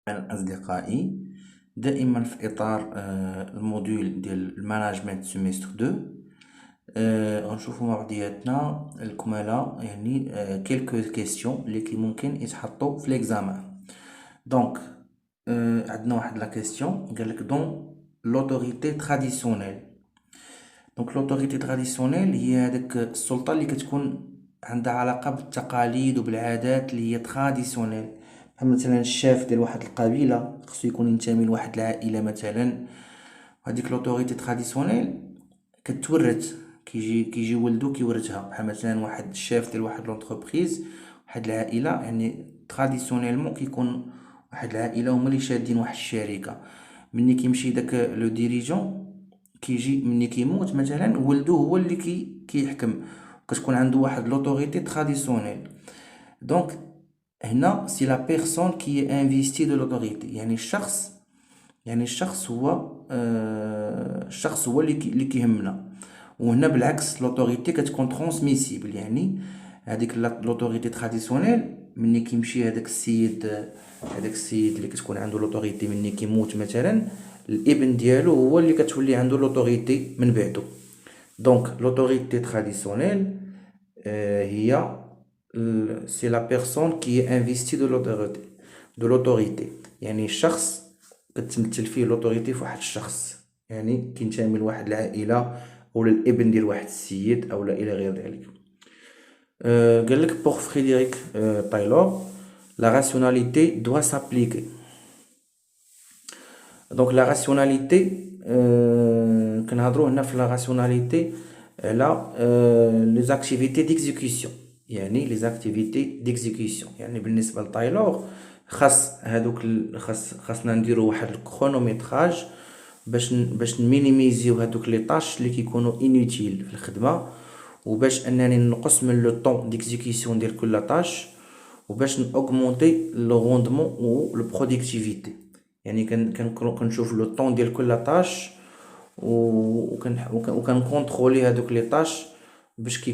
أصدقائي دائما في إطار الموديول ديال المانجمنت سيمستر 2. غنشوفو مع بعضياتنا الكمالة يعني كيلكو كيستيون اللي كي ممكن يتحطو في ليكزامان. دونك عندنا واحد لا كيستيون قالك دون لوتوريتي تراديسيونيل. دونك لوتوريتي تراديسيونيل هي هاديك السلطة اللي كتكون عندها علاقة بالتقاليد وبالعادات اللي هي تراديسيونيل. بحال مثلا الشاف ديال واحد القبيلة خصو يكون ينتمي لواحد العائلة مثلا، هاديك لوتوريتي تراديسيونيل كتورث، كيجي ولدو كيورثها. بحال مثلا واحد الشاف ديال واحد لونتربريز، واحد العائلة يعني تراديسيونيلمون كيكون واحد العائلة هما اللي شادين واحد الشركة. ملي كيمشي داك لو ديريجون كيجي ملي كيموت مثلا ولدو هو اللي كيحكم، كتكون عنده واحد لوتوريتي تراديسيونيل. دونك هنا سي لا بيرسون كي انفيستي دو لوتوريتي، يعني الشخص هو اللي كيهمنا. وهنا بالعكس لوتوريتي كتكون ترانسميسيبل، يعني هذيك لوتوريتي تراديسيونيل ملي كيمشي هذاك السيد اللي كتكون عنده لوتوريتي ملي كيموت مثلا، الابن ديالو هو اللي كتولي عنده لوتوريتي من بعدو. دونك لوتوريتي تراديسيونيل هي سي لا بيرسون كي انفيستي دو لوتوريتي، يعني الشخص كتمثل فيه لوتوريتي في واحد الشخص، يعني كينتمي لواحد العائلة او الابن ديال واحد السيد او لا الى غير ذلك. قالك بوغ فريدريك تايلور لا راسيوناليتي دوا سابليكي. دونك لا راسيوناليتي كنهضروا هنا في لا راسيوناليتي على لي زاكتيفيتي ديكزيكسيون، يعني لي زاكتيفيتي ديكزيكسيون. يعني بالنسبه لتايلور خاصنا نديرو واحد الكرونوميتراج باش نمينيميزيو هادوك لي طاش اللي كيكونوا انوتيل في الخدمه، وباش انني نقص من لو طون ديكزيكسيون ديال كل طاش، وباش نوغمونتي لو روندمون و لو برودكتيفيتي. يعني كنشوف لو طون ديال كل طاش وكنكونترولي هادوك لي طاش باش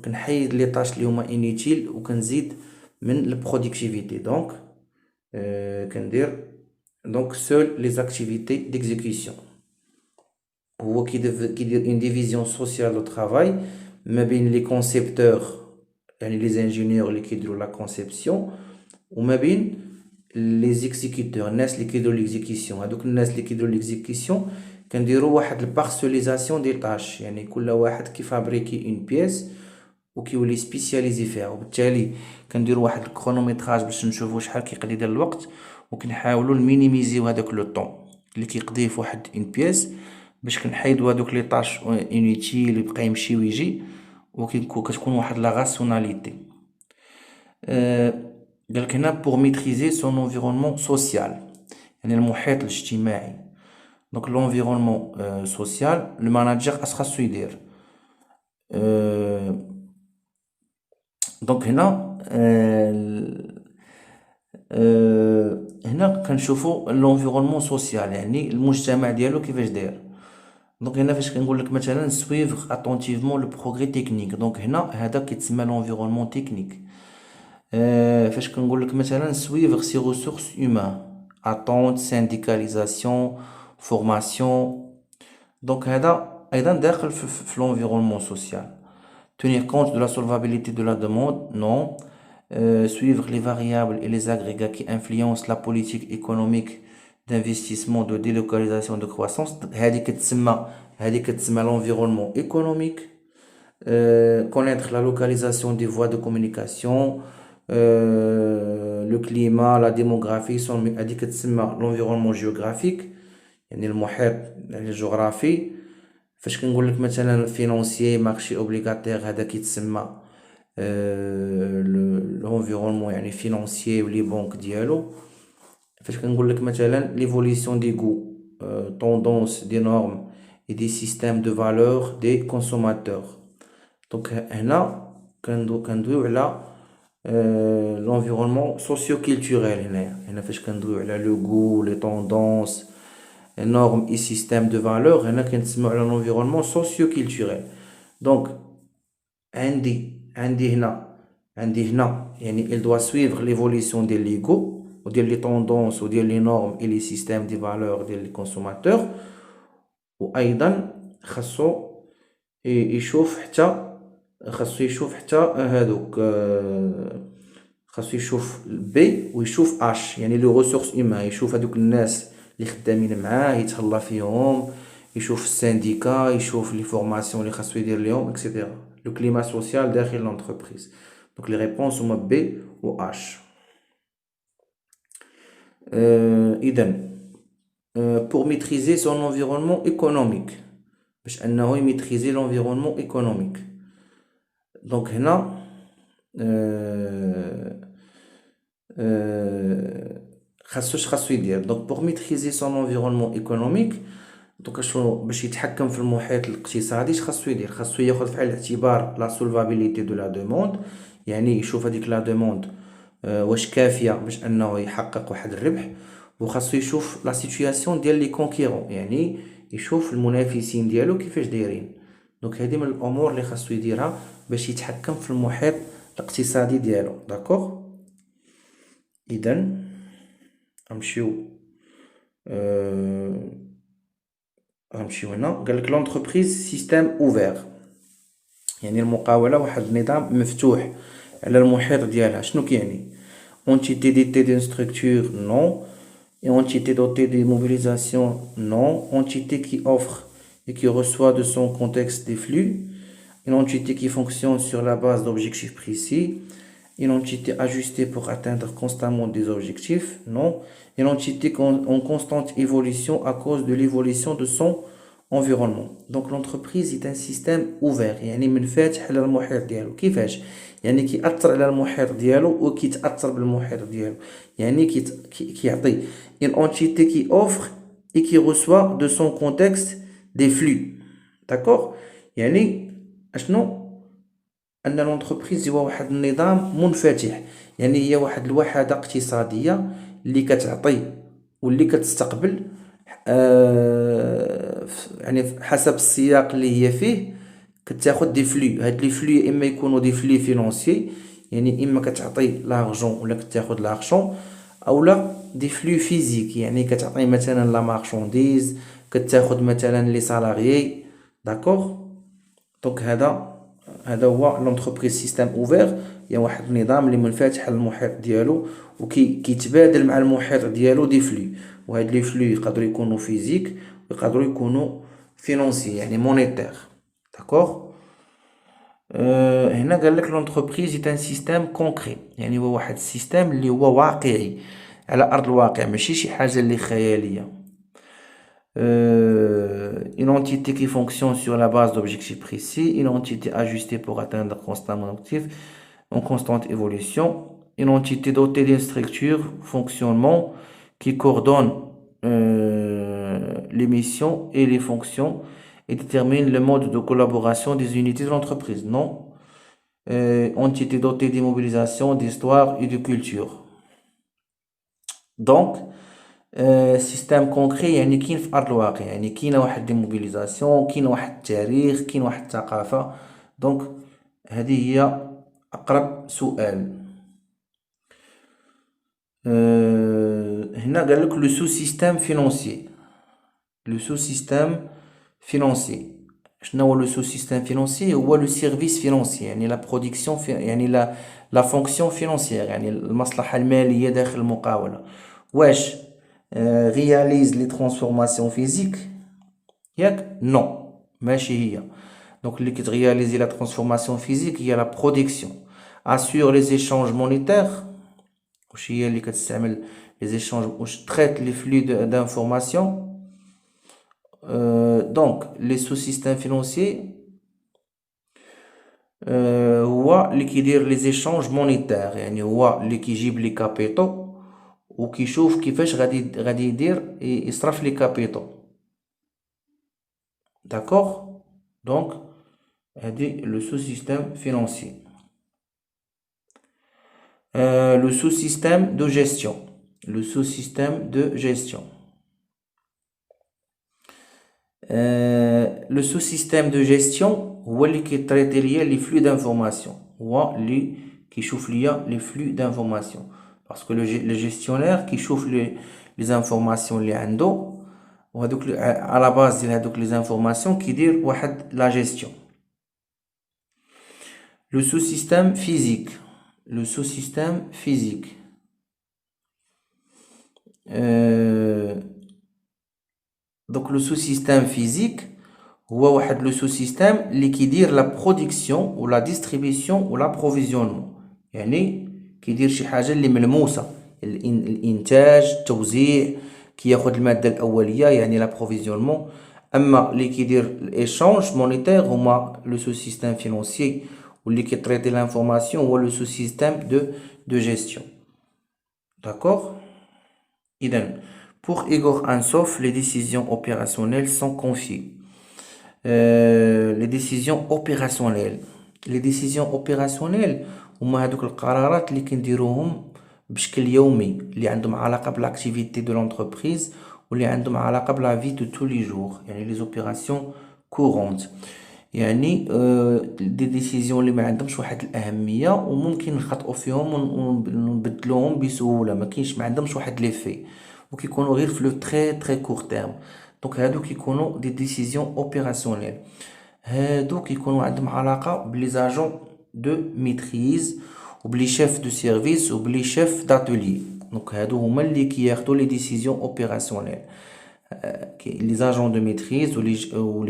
كنحيد لي طاش اللي هما انيتيل وكنزيد من البرودكتيفيتي. دونك كندير دونك سول لي زاكتيفيتي ديكزيكسيون. هو كيدير اون ديفيزيون سوسيال دو ترافاي ما بين لي كونسيبتور، يعني لي زانجينيور اللي كيديروا لا كونسيبسيون، وما بين لي زيكزيكيتور، الناس اللي كيديروا ليكزيكسيون. هادوك الناس اللي كيديروا ليكزيكسيون كنديروا واحد البارسوليزاسيون ديال طاش، يعني كل واحد كيفابريكي اون بيس وكيولي سبيسياليزي فيها، وبالتالي كنديروا واحد الكرونوميتراج باش نشوفوا شحال كيقضي ديال الوقت، وكنحاولوا نمينيميزيو هذاك لو طون اللي كيقضيه في واحد اون بيس باش كنحيدوا هذوك لي طاش انوتيل اللي بقى يمشي ويجي، وكتكون واحد لا راسيوناليتي. قالك هنا بور ميتريزي سون انفيرونمون سوسيال، يعني المحيط الاجتماعي. دونك لونفيرونمون سوسيال الماناجر اش خاصو يدير. دونك هنا كنشوفوا لونفيرونمون سوسيال، يعني المجتمع ديالو كيفاش داير. دونك هنا فاش كنقول لك مثلا سويفغ اتونتيفمون لو بروغري تكنيك، دونك هنا هذا كيتسمى لونفيرونمون تكنيك. فاش كنقول لك مثلا سويفغ سي ريسورس هومان، اتونت سينديكاليزاسيون فورماسيون. دونك هذا ايضا داخل في l'environnement social. Tenir compte de la solvabilité de la demande, non. Suivre les variables et les agrégats qui influencent la politique économique d'investissement, de délocalisation, de croissance. هذه كتسمى l'environnement économique. Connaître la localisation des voies de communication, le climat, la démographie. هذه كتسمى l'environnement géographique، يعني المحيط الجغرافي. فاش كنقول لك مثلا فينونسيي مارشي اوبليغاتير، هذا كيتسمى لونفيرونمون يعني فينونسيي ولي بونك ديالو. فاش كنقول لك مثلا ليفوليسيون دي غو، توندونس دي نورم اي دي سيستيم دو فالور دي كونسوماتور. دونك هنا كندويو على l'environnement socio-culturel. هنا فاش كندويو على لو غو لي توندونس normes et systèmes de valeurs، هنا كنتسمعوا على l'environnement socio-culturel. donc عندي هنا يعني il doit suivre l'évolution de l'ego، وديال لي طوندونس وديال لي نورم اي لي سيستيم دي فالور ديال لي كونسوماتور. وايضا خاصو يشوف حتى هادوك خاصو يشوف بي ويشوف اش، يعني لو ريسورس هيومان، يشوف هادوك الناس اللي خدامين معاه يتهلا فيهم، يشوف السانديكا، يشوف لي فورماسيون اللي خاصو يدير ليهم اكسيتيرا، لو كليما سوسيال داخل لونتربريز. دونك لي ريبونس هما بي و اش. اذا pour maîtriser son environnement économique، باش انه يميتريزي l'environnement économique. دونك هنا خاصو يدير. دونك pour maîtriser son environnement économique، دونك شنو باش يتحكم في المحيط الاقتصادي خاصو يدير؟ خاصو ياخذ في عين الاعتبار لا سولفابيليتي دو لا دوموند، يعني يشوف هذيك لا دوموند واش كافيه باش انه يحقق واحد الربح، وخاصو يشوف لا سيتوياسيون ديال لي كونكيرون، يعني يشوف المنافسين ديالو كيفاش دايرين. دونك هذه من الامور اللي خاصو يديرها باش يتحكم في المحيط الاقتصادي ديالو. داكوغ. اذا غنمشيو هنا قالك لونتربريز سيستيم اوفير، يعني المقاولة واحد النظام مفتوح على المحيط ديالها. شنو كيعني؟ entité dotée d'une structure non, et entité dotée de mobilisation non, entité qui offre et qui reçoit de son contexte des flux, une entité qui fonctionne sur la base d'objectifs précis, une entité ajustée pour atteindre constamment des objectifs non, une entité en constante évolution à cause de l'évolution de son environnement. Donc l'entreprise est un système ouvert، يعني منفتح على المحيط ديالو. كيفاش؟ يعني كيأثر على المحيط ديالو وكيتأثر بالمحيط ديالو، يعني كيعطي une entité qui offre et qui reçoit de son contexte des flux. d'accord. يعني اشنو؟ ان l'entreprise هو واحد النظام منفتح، يعني هي واحد الوحدة اقتصادية اللي كتعطي واللي كتستقبل يعني حسب السياق اللي هي فيه كتاخد دي فلو. هاد لي فلو اما يكونوا دي فلو فينانسيي، يعني اما كتعطي لارجون ولا كتاخد لارجون، اولا دي فلو فيزيك، يعني كتعطي مثلا لا مارشانديز، كتاخد مثلا لي سالاريي. داكوغ. دونك هذا هو لونتربريز سيستيم اوفير، هي واحد النظام اللي منفتح على المحيط ديالو وكيتبادل مع المحيط ديالو دي فلو، وهاد لي فلو يقدروا يكونوا فيزيك ويقدروا يكونوا فينانسي يعني مونيتير. داكوغ. هنا قال لك لونتربريز ايت ان سيستيم كونكري، يعني هو واحد السيستيم اللي هو واقعي على ارض الواقع، ماشي شي حاجه اللي خياليه. une entité qui fonctionne sur la base d'objectifs précis, une entité ajustée pour atteindre constamment l'objectif en constante évolution, une entité dotée d'une structure, fonctionnement qui coordonne les missions et les fonctions et détermine le mode de collaboration des unités de l'entreprise. Non. Entité dotée d'immobilisation, d'histoire et de culture. Donc سيستم كونكري يعني كاين في ارض الواقع، يعني كاينه واحد دي موبيليزاسيون، كاين واحد التاريخ، كاين واحد الثقافه. دونك هذه هي اقرب سؤال. هنا قال لك لو سو سيستيم فينانسي. لو سو سيستيم فينانسي شنو هو لو سو سيستيم فينانسي؟ هو لو سيرفيس فينانسي، يعني لا برودكسيون يعني لا فونكسيون فينانسيير، يعني المصلحه الماليه داخل المقاوله. واش réalise les transformations physiques ياك؟ نو، ماشي هي. دونك اللي كترياليزي لا ترانسفورماسيون فيزيك هي لا برودكسيون. assure les échanges monétaires، واش هي اللي كتستعمل les échanges، واش traite les flux d'information. donc les sous-systèmes financiers هو اللي كيدير les échanges monétaires، يعني هو اللي كيجيب لي كابيتو وكيشوف كيفاش غادي يدير يصرف لي كابيتو. داكوغ. دونك هادي لو سو سيستيم فينانسي. لو سو سيستيم دو جيستيون. لو سو سيستيم دو جيستيون. لو سو سيستيم دو جيستيون هو اللي كيتريتي ليا لي فلو دانفورماسيون، هو اللي كيشوف ليا لي فلو دانفورماسيون. parce que le gestionnaire qui chauffe les informations اللي عنده وهذوك à la base ديال هذوك les informations كيدير واحد la gestion. Le sous-système physique. Le sous-système physique. Donc le sous-système physique هو واحد le sous-système اللي كيدير la production ou la distribution ou l'approvisionnement. يعني كيدير شي حاجة اللي ملموسة، الإنتاج، التوزيع، كياخد المادة الأولية يعني l'approvisionnement. أما اللي كيدير الإيشانج مونيتير هما le sous-système financier واللي كيطريطي l'information هو le sous-système de gestion. D'accord? إذن pour Igor Ansoff, les décisions opérationnelles sont confiées. Les décisions opérationnelles هما هذوك القرارات اللي كنديروهم بشكل يومي اللي عندهم علاقة بالاكتيفيتي دو لونتربريز واللي عندهم علاقة بلا في دو تو لي جور، يعني les opérations courantes. يعني دي ديسيزيون اللي ما عندهمش واحد الأهمية وممكن نخطئوا فيهم ونبدلوهم بسهولة، ما كاينش ما عندهمش واحد ليفي وكيكونوا غير في لو تري كور تيرم. دونك هادو كيكونوا دي ديسيزيون اوبيراسيونيل، هادو كيكونوا عندهم علاقة بلي زاجون دو ميتريز وبلي شيف دو سيرفيس وبلي شيف داتولي. دونك هادو هما اللي كياخدوا لي ديسيزيون اوبيراسيونيل، les agents de maîtrise ou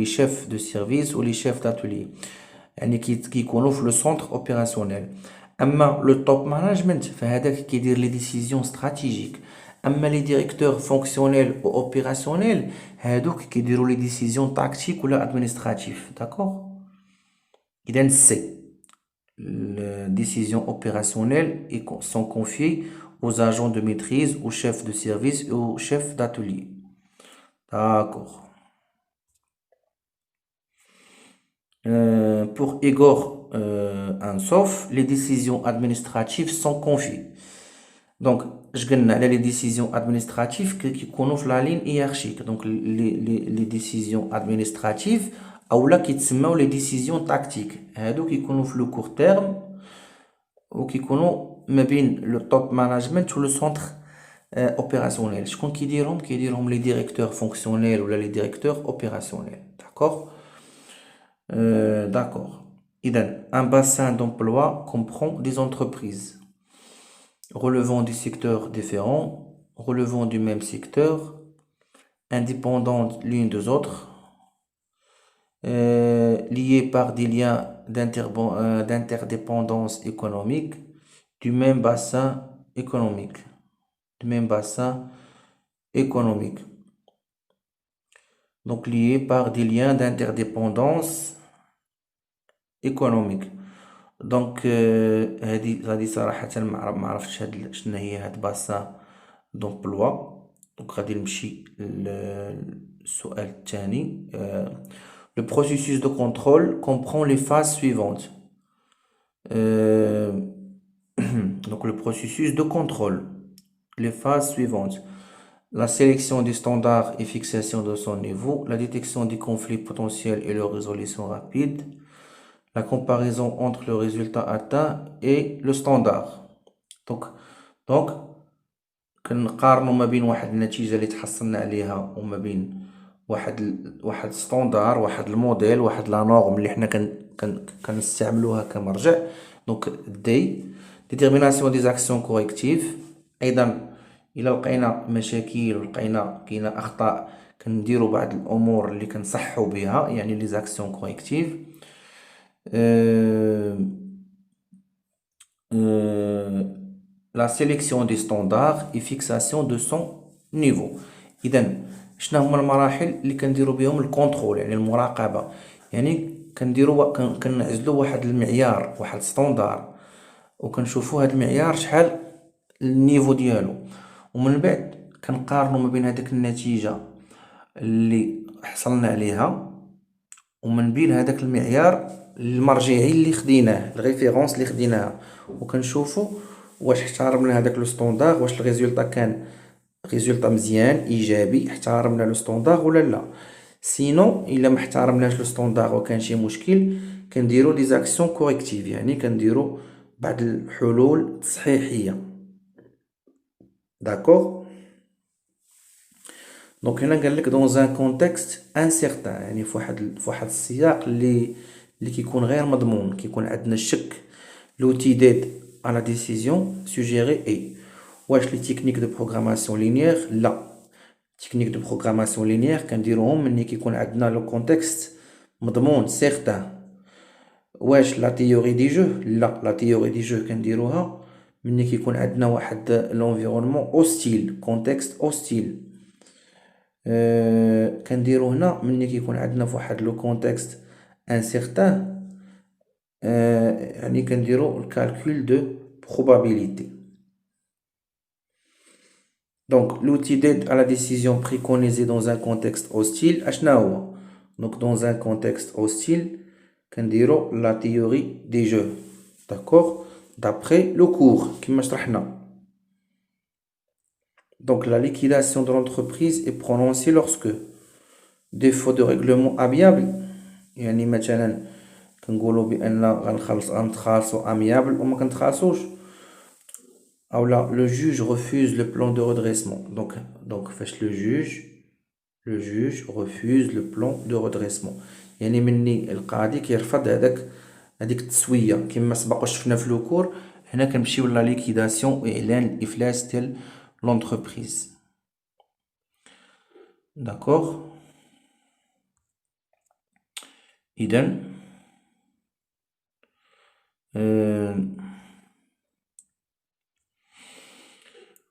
les chefs de service ou les chefs d'atelier يعني كيكونوا في le centre opérationnel. أما le top management فهذاك كيدير les décisions stratégiques. أما les directeurs fonctionnels ou opérationnels هادوك كيديروا les décisions tactiques ولا administratives. D'accord? إذن c'est les décisions opérationnelles sont confiées aux agents de maîtrise, aux chefs de service et aux chefs d'atelier. D'accord. Pour Igor Ansoff, les décisions administratives sont confiées. Donc, je gagne les décisions administratives qui connaissent la ligne hiérarchique. Donc, les décisions administratives, ou là qui sont les décisions tactiques. Donc, qui connaissent le court terme ou qui connaissent le top management ou le centre opérationnel. Je compte qui diront les directeurs fonctionnels ou les directeurs opérationnels. D'accord? D'accord. Un bassin d'emploi comprend des entreprises relevant des secteurs différents, relevant du même secteur, indépendantes l'une des autres, liées par des liens d'interdépendance économique du même bassin économique. Donc liés par des liens d'interdépendance économique. Donc هذه صراحة ما عرفتش شنو هي هاد باسان دومبلوا. دونك غادي نمشي للسؤال الثاني. Le processus de contrôle comprend les phases suivantes. Donc le processus de contrôle, les phases suivantes: la sélection des standards et fixation de son niveau, la détection des conflits potentiels et leur résolution rapide, la comparaison entre le résultat atteint et le standard. Donc كنقارنوا ما بين واحد النتيجة اللي تحصلنا عليها وما بين واحد ستاندار، واحد الموديل، واحد لا نورم اللي حنا كنستعملوها كمرجع. دونك دي détermination des actions correctives. ايضا الى لقينا مشاكل ولقينا كاينه اخطاء كنديروا بعض الامور اللي كنصحوا بها، يعني لي زاكسيون كوريكتيف. La sélection des standards et fixation de son niveau. اذا شنو هما المراحل اللي كنديروا بهم الكونترول، يعني المراقبه، يعني كنعزلوا واحد المعيار، واحد ستاندار، وكنشوفوا هذا المعيار شحال النيفو ديالو، ومن بعد كنقارنوا ما بين هذيك النتيجه اللي حصلنا عليها ومن بين هذاك المعيار المرجعي اللي خديناه، الريفيرونس اللي خديناها، وكنشوفوا واش احترمنا هذاك لو ستاندار، واش الريزولطا كان ريزولطا مزيان ايجابي، احترمنا لو ستاندار ولا لا. سينو الا ما احترمناش لو ستاندار وكان شي مشكل كنديروا دي زاكسيون كوريكتيف، يعني كنديروا بعض الحلول تصحيحيه. d'accord. Donc هنا قال لك dans un contexte incertain يعني في واحد السياق اللي كيكون غير مضمون كيكون عندنا الشك. l'outil d'aide à la décision suggérée est واش les techniques de programmation linéaire لا. technique de programmation linéaire كنديروهم ملي كيكون عندنا le contexte مضمون certain. واش la théorie du jeu لا. la théorie du jeu كنديروها ملي كيكون عندنا واحد l'environnement hostile contexte hostile. كنديرو هنا ملي كيكون عندنا فواحد لو كونتكست انسيغتان يعني كنديرو الكالكول دو probabilité. Donc l'outil d'aide à la décision préconisé dans un contexte hostile اشنا هو. Donc dans un contexte hostile كنديرو la théorie des jeux, d'accord, d'après le cours كما شرحنا. Donc la liquidation de l'entreprise est prononcée lorsque défaut de règlement amiable يعني مثلا كنقولوا بان غنتخالصوا amiable وما كنتخالصوش او لا le juge refuse le plan de redressement. donc فاش le juge refuse le plan de redressement يعني مني القاضي كيرفض هذيك التسويه كما سبق شفنا في لوكور. هنا كنمشيو لا ليكيداسيون واعلان الافلاس ديال l'entreprise, d'accord. إذن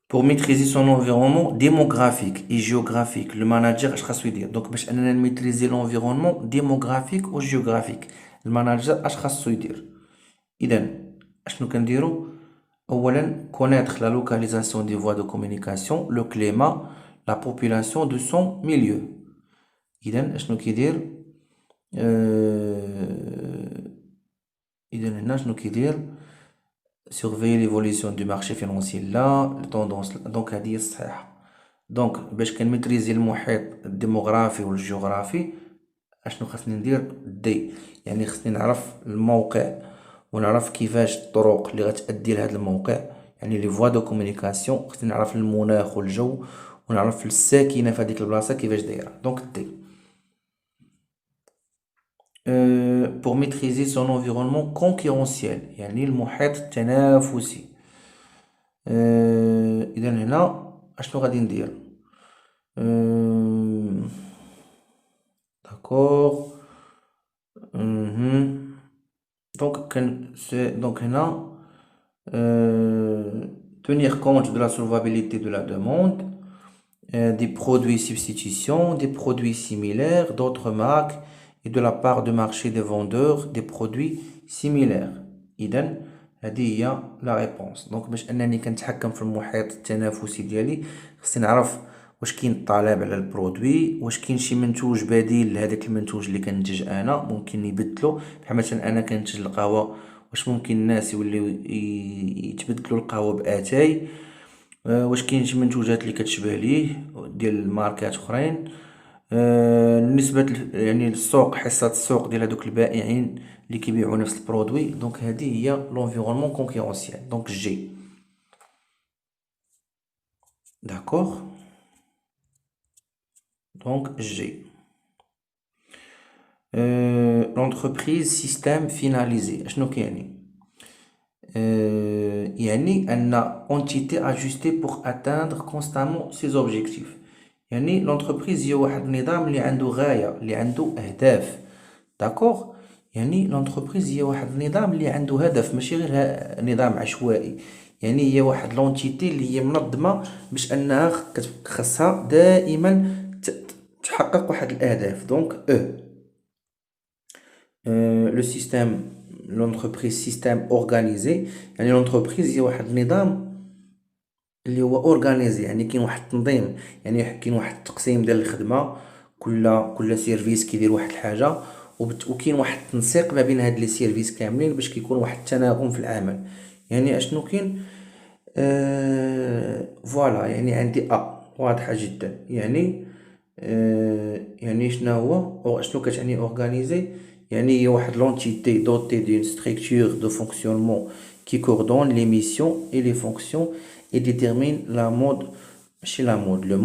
pour maîtriser son environnement démographique et géographique le manager اش خاصو يدير. donc باش اننا نميتريزي l'environnement démographique و géographique الماناجر اش خاصو يدير. إذن اشنو كنديرو؟ اولا connaître la localisation des voies de communication, le climat, la population de son milieu. إذن اشنو كيدير؟ إذن هنا شنو كيدير؟ surveiller l'évolution du marché financier là les tendances donc هذه هي الصحيحة. donc باش كنميتريزي المحيط الديموغرافي والجغرافي اشنو خاصني ندير؟ دي يعني خاصني نعرف الموقع ونعرف كيفاش الطرق اللي غتأدي لهذا الموقع يعني لي فوا دو كومونيكاسيون. خاصني نعرف المناخ والجو ونعرف الساكنة في هذيك البلاصة كيفاش دايرة. دونك دي pour maîtriser son environnement concurrentiel يعني المحيط التنافسي. إذا هنا اشنو غادي ندير؟ داكوغ. donc هنا tenir compte de la solvabilité de la demande, des produits substitution, des produits similaires, d'autres marques et de la part de marché des vendeurs des produits similaires. إذن هذه هي لا ريبونس. دونك باش انني كنتحكم في المحيط التنافسي ديالي خصني نعرف واش كاين الطلب على البرودوي، واش كاين شي منتوج بديل لهذاك المنتوج اللي كنتج انا ممكن يبدلو. بحال مثلا انا كنتج القهوه واش ممكن الناس يوليو يتبدلوا القهوه باتاي، واش كاين شي منتوجات اللي كتشبه ليه ديال ماركات اخرين، نسبة يعني السوق حصة السوق ديال هذوك البائعين اللي كيبيعوا نفس البرودوي. دونك هذه هي l'environnement concurrentiel. دونك جي داكوغ. دونك جي l'entreprise système finalisé اشنو كيعني؟ يعني ان entité ajustée pour atteindre constamment ses objectifs. يعني l'entreprise هي واحد النظام اللي عنده غاية اللي عنده أهداف. داكوغ يعني l'entreprise هي واحد النظام اللي عنده هدف ماشي غير نظام عشوائي. يعني هي واحد لونتيتي اللي هي منظمة باش انها خاصها دائما تحقق واحد الأهداف. دونك لو سيستيم l'entreprise système organisé يعني l'entreprise هي واحد النظام اللي هو اورغانيزي يعني كاين واحد التنظيم يعني كاين واحد التقسيم ديال الخدمه كل سيرفيس كيدير واحد الحاجه وكاين واحد التنسيق ما بين هاد لي سيرفيس كاملين باش كيكون واحد التناغم في العمل. يعني اشنو كاين؟ فوالا يعني عندي واضحه جدا. يعني شنو هو اشنو كتعني اورغانيزي؟ يعني هي واحد لونتيتي دوتي دون ستركتور دو فونكسيونمون qui coordonne les missions et les fonctions et détermine le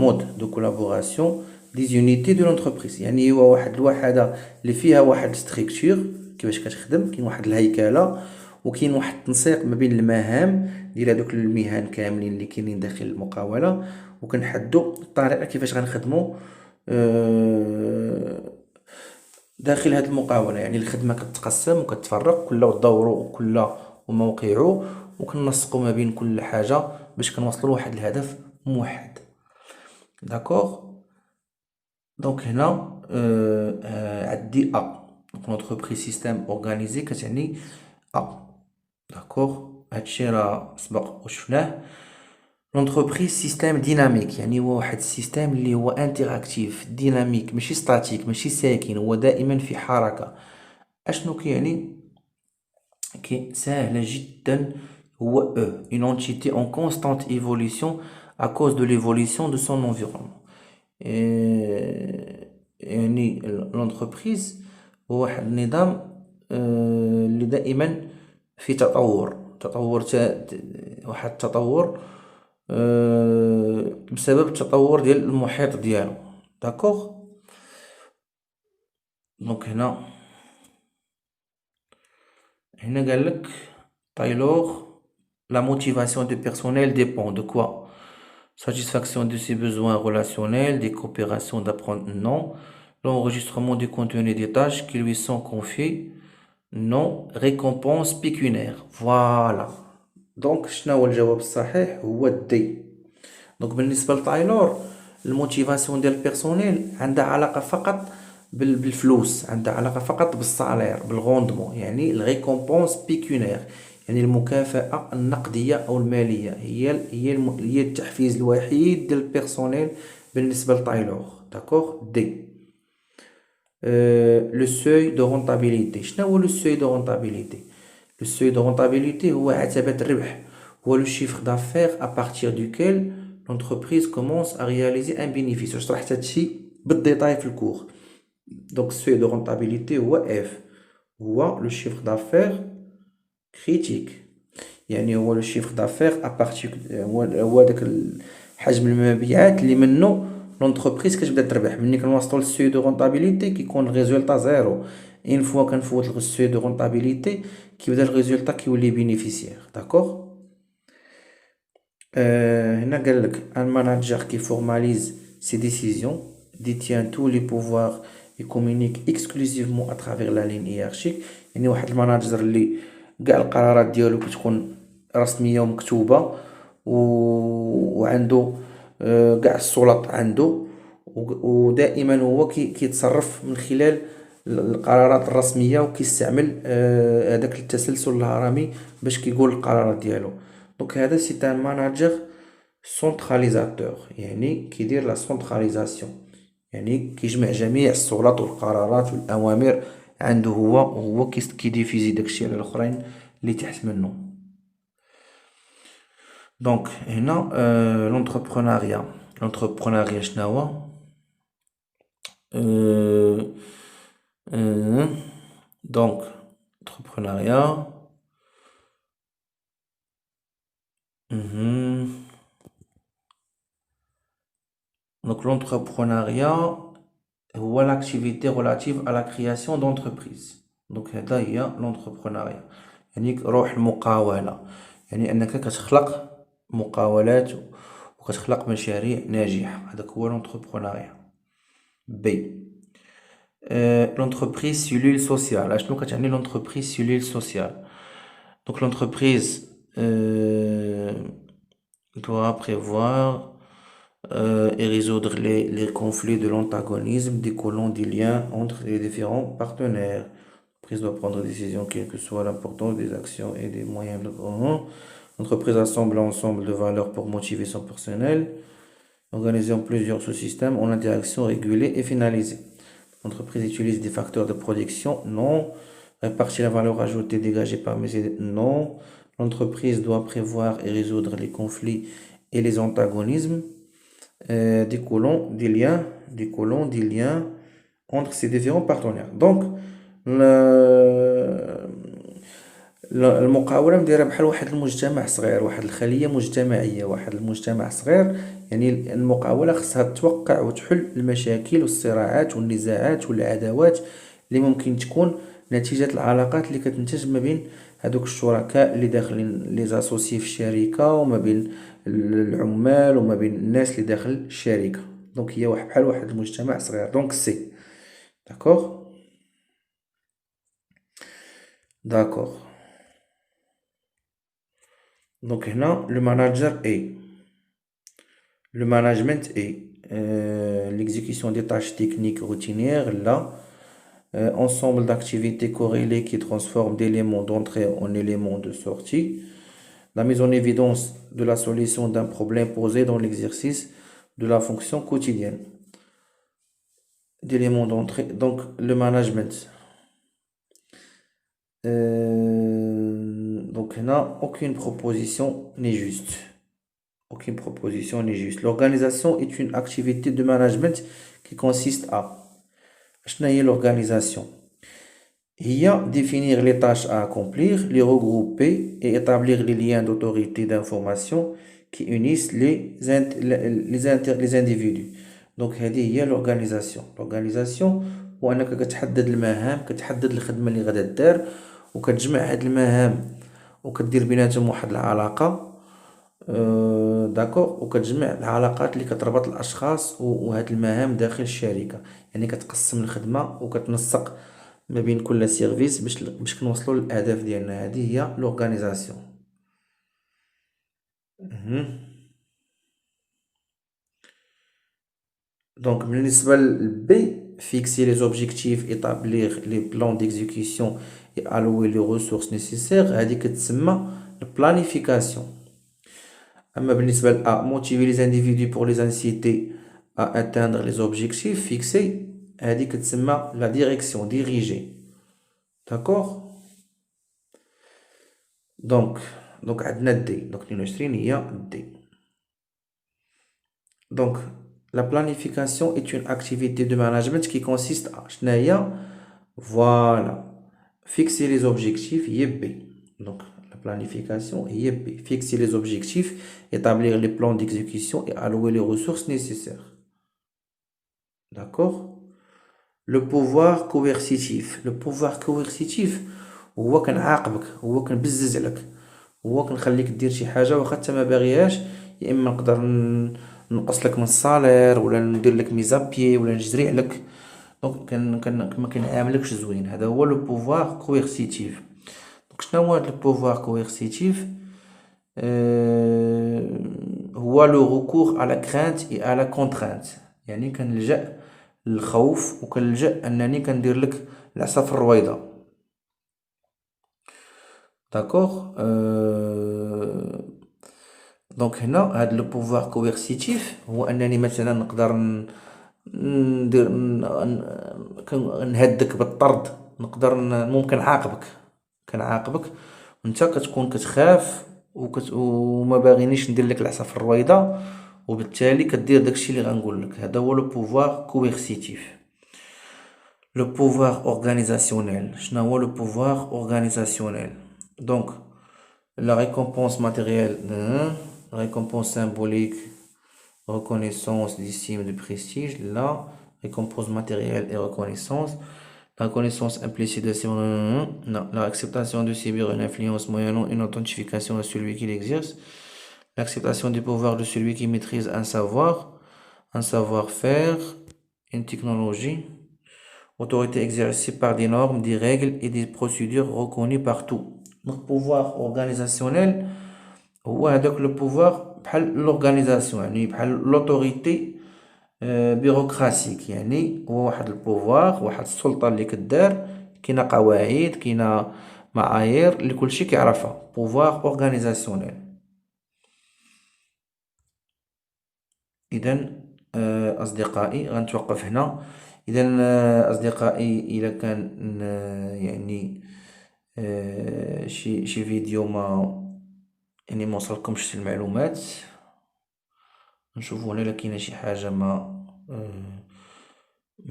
mode de collaboration des unités de l'entreprise. يعني هو واحد الوحدة اللي فيها واحد structure كيفاش كتخدم، كاين واحد الهيكلة وكاين واحد التنسيق ما بين المهام ديال هذوك المهن كاملين اللي كاينين داخل المقاولة، وكنحددوا الطريقة كيفاش غنخدموا داخل هذه المقاولة. يعني الخدمة كتقسم وكتفرق، كل ودوره وكل وموقعه، وكنسقوا ما بين كل حاجة باش كنوصلوا لواحد الهدف موحد. داكوغ. دونك هنا عندي دونك لونتربريز سيستيم اورغانيزي كتعني داكوغ. هادشي راه سبق وشفناه. لونتربريز سيستيم ديناميك، يعني هو واحد السيستيم اللي هو انتراكتيف ديناميك، ماشي ستاتيك، ماشي ساكن، هو دائما في حركة. اشنو كيعني؟ سهلة جدا. هو une entité en constante évolution à cause de l'évolution de son environnement. يعني l'entreprise هو واحد النظام اللي دائما في تطور واحد التطور بسبب التطور ديال المحيط ديالو. داكوغ. دونك هنا قالك تايلور la motivation du personnel dépend de quoi? Satisfaction de ses besoins relationnels, des coopérations d'apprendre, non. L'enregistrement du contenu des tâches qui lui sont confiées, non. Récompense pécuniaire, voilà. دونك شنو هو الجواب الصحيح؟ هو دي. دونك بالنسبة لتايلور الموتيفاسيون ديال البيرسونيل عندها علاقة فقط بالفلوس، عندها علاقة فقط بالصالير، بالغوندمون، يعني الريكومبونس بيكونير، يعني المكافأة النقدية أو المالية هي التحفيز الوحيد ديال البيرسونيل بالنسبة لتايلور. داكوغ. دي. لو سوي دو رونتابيليتي. شنو هو لو سوي دو رونتابيليتي؟ لو سوي دو رونتابيليتي هو عتبة الربح، هو لو شيفر دافير à partir duquel l'entreprise commence à réaliser un bénéfice. شرحت هادشي بالديتاي في الكور. دونك السوي دو رونتابيليتي هو اف، هو لو شيفر دافير كريتيك، يعني هو لو شيفر دافير ابارتيك، هو داك حجم المبيعات اللي منه لونتربريز كتبدا تربح. ملي كنوصلوا للسوي دو رونتابيليتي كيكون الريزولطا زيرو. اون فوا كنفوت للسوي دو رونتابيليتي كيبدا الريزولطا كيولي بينيفيسيير. داكوغ. هنا قالك un manager qui formalise ses décisions détient tous les pouvoirs et communique exclusivement à travers la ligne hiérarchique. يعني واحد الماناجر اللي كاع القرارات ديالو كتكون رسمية ومكتوبة وعنده كاع السلط عنده، ودائما هو كيتصرف من خلال القرارات الرسمية وكيستعمل هذاك التسلسل الهرمي باش كيقول القرارات ديالو. دونك هذا سي ان ماناجر سونتراليزاتور، يعني كيدير لا سونتراليزاسيون، يعني كيجمع جميع السلطات والقرارات والأوامر عنده هو، وهو كيديفيزي داكشي على الآخرين اللي تحت منه. دونك هنا لونتربرونيا شناهو؟ دونك لونتربرونيا donc l'entrepreneuriat هو l'activité relative à la création d'entreprise. donc هذا هي l'entrepreneuriat، يعني روح المقاولة، يعني أنك كتخلق مقاولات وكتخلق مشاريع ناجحة. هذاك هو l'entrepreneuriat. بي. l'entreprise cellule sociale. اشنو كتعني l'entreprise cellule sociale؟ donc l'entreprise doit prévoir et résoudre les conflits de l'antagonisme découlant des liens entre les différents partenaires. L'entreprise doit prendre des décisions quelle que soit l'importance des actions et des moyens de l'entreprise assemble ensemble de valeurs pour motiver son personnel, organisant plusieurs sous-systèmes en interaction régulée et finalisée. L'entreprise utilise des facteurs de production, non. Répartir la valeur ajoutée dégagée par mes non. L'entreprise doit prévoir et résoudre les conflits et les antagonismes découlant des liens entre ces différents partenaires. Donc المقاولة مديرة بحال واحد المجتمع صغير، واحد الخلية مجتمعية، واحد المجتمع صغير. يعني المقاولة خصها توقع وتحل المشاكل والصراعات والنزاعات والعداوات اللي ممكن تكون نتيجة العلاقات اللي كتنتج ما بين هادوك الشركاء اللي داخلين لي زاسوسيي في الشركة، وما بين العمال، وما بين الناس اللي داخل الشركة. دونك هي واحد بحال واحد المجتمع صغير. دونك سي داكوغ. داكوغ. دونك هنا لو ماناجر اي، le management est l'exécution des tâches techniques routinières, là, ensemble d'activités corrélées qui transforment d'éléments d'entrée en éléments de sortie, la mise en évidence de la solution d'un problème posé dans l'exercice de la fonction quotidienne d'éléments d'entrée. Donc, le management. Donc, là, aucune proposition n'est juste. Aucune proposition n'est juste. L'organisation est une activité de management qui consiste à l'organisation. Il y a définir les tâches à accomplir, les regrouper et établir les liens d'autorité d'information qui unissent les individus. Donc, هذه هي l'organisation. L'organisation هو أنك كتحدد المهام، كتحدد الخدمة اللي غادا دار، وكتجمع هاد المهام وكدير بيناتهم واحد العلاقة. داكوغ. وكتجمع العلاقات اللي كتربط الاشخاص وهاد المهام داخل الشركه. يعني كتقسم الخدمه وكتنسق ما بين كل سيرفيس باش كنوصلوا للاهداف ديالنا. هذه هي لورغانيزاسيون. دونك بالنسبه للبي، fixer les objectifs, établir les plans d'exécution et allouer les ressources nécessaires. هذه كتسمى planification. أما بالنسبة ل A, motiver les individus pour les inciter à atteindre les objectifs fixés. هذه كتسمى la direction, diriger. D'accord. donc عندنا D. donc 22 هي D. donc la planification est une activité de management qui consiste à شناهي؟ voilà, fixer les objectifs هي B. donc la planification هي B. fixer les objectifs, établir les plans d'exécution et allouer les ressources nécessaires. D'accord. Le pouvoir coercitif. Le pouvoir coercitif هو كنعاقبك، هو كنبزز عليك، هو كنخليك دير شي حاجه واخا انت ما باغيهاش. يا اما نقدر نقص لك من الصالير، ولا ندير لك ميزابيي، ولا نجري عليك. دونك ما كنعاملكش زوين. هذا هو لو بوفوار كويرسيتيف. دونك شنو هو هذا البوفوار كويرسيتيف؟ هو لو ريكور على كرانت اي على كونترانت. يعني كنلجأ للخوف، وكنلجأ انني كندير لك العصا في الرويضه. داكوغ. دونك هنا هاد لو بوفوار كويرسيتيف هو انني مثلا نقدر ندير نهدك بالطرد، نقدر ممكن كنعاقبك وانت كتكون كتخاف وما باغينيش ندير لك العصا في الرويضه، وبالتالي كدير داكشي اللي غنقول لك. هذا هو لو بوفوار كويرسيتيف. لو بوفوار اورغانيزاسيونيل. شنو هو لو بوفوار اورغانيزاسيونيل؟ دونك la récompense matérielle, la récompense symbolique, reconnaissance d'estime, de prestige. La récompense matérielle et reconnaissance. La reconnaissance implicite de ces... Non. L'acceptation de subir une influence moyennant une authentification de celui qui l'exerce. L'acceptation du pouvoir de celui qui maîtrise un savoir, un savoir-faire, une technologie. Autorité exercée par des normes, des règles et des procédures reconnues partout. Donc pouvoir organisationnel هو هذاك لو بوفوار بحال لورغانيزاسيون، يعني بحال لوتوريتي بيروقراسيك. يعني هو واحد البوفوار، واحد السلطه اللي كدار، كاينه قواعد، كاينه معايير اللي كلشي كيعرفها. بوفوار اورغانيزاسيونيل. اذا اصدقائي غنتوقف هنا. اذا اصدقائي الى كان يعني شي فيديو ما وصلكمش المعلومات، نشوفوا هنا الا كاينه شي حاجه ما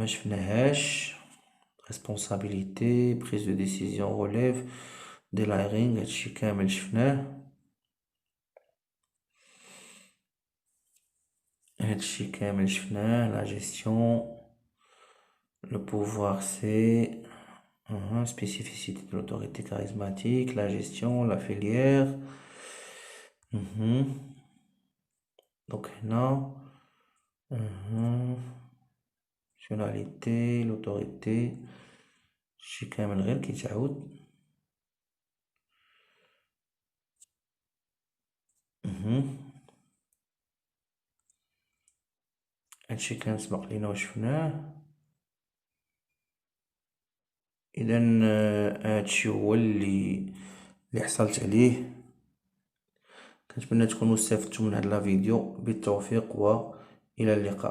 شفناهاش. responsabilité, prise de décision, relève, ديلايغينغ هادشي كامل شفناه. لا جيستيون، le pouvoir c'est spécificité de l'autorité charismatique, la gestion, la filière. Donc هنا nationalité, l'autorité هادشي كامل غير كيتعاود. هادشي كان سبق لينا وشفناه. اذا هادشي هو اللي حصلت عليه. كنتمنى تكونوا استفدتوا من هذا الفيديو. بالتوفيق والى اللقاء.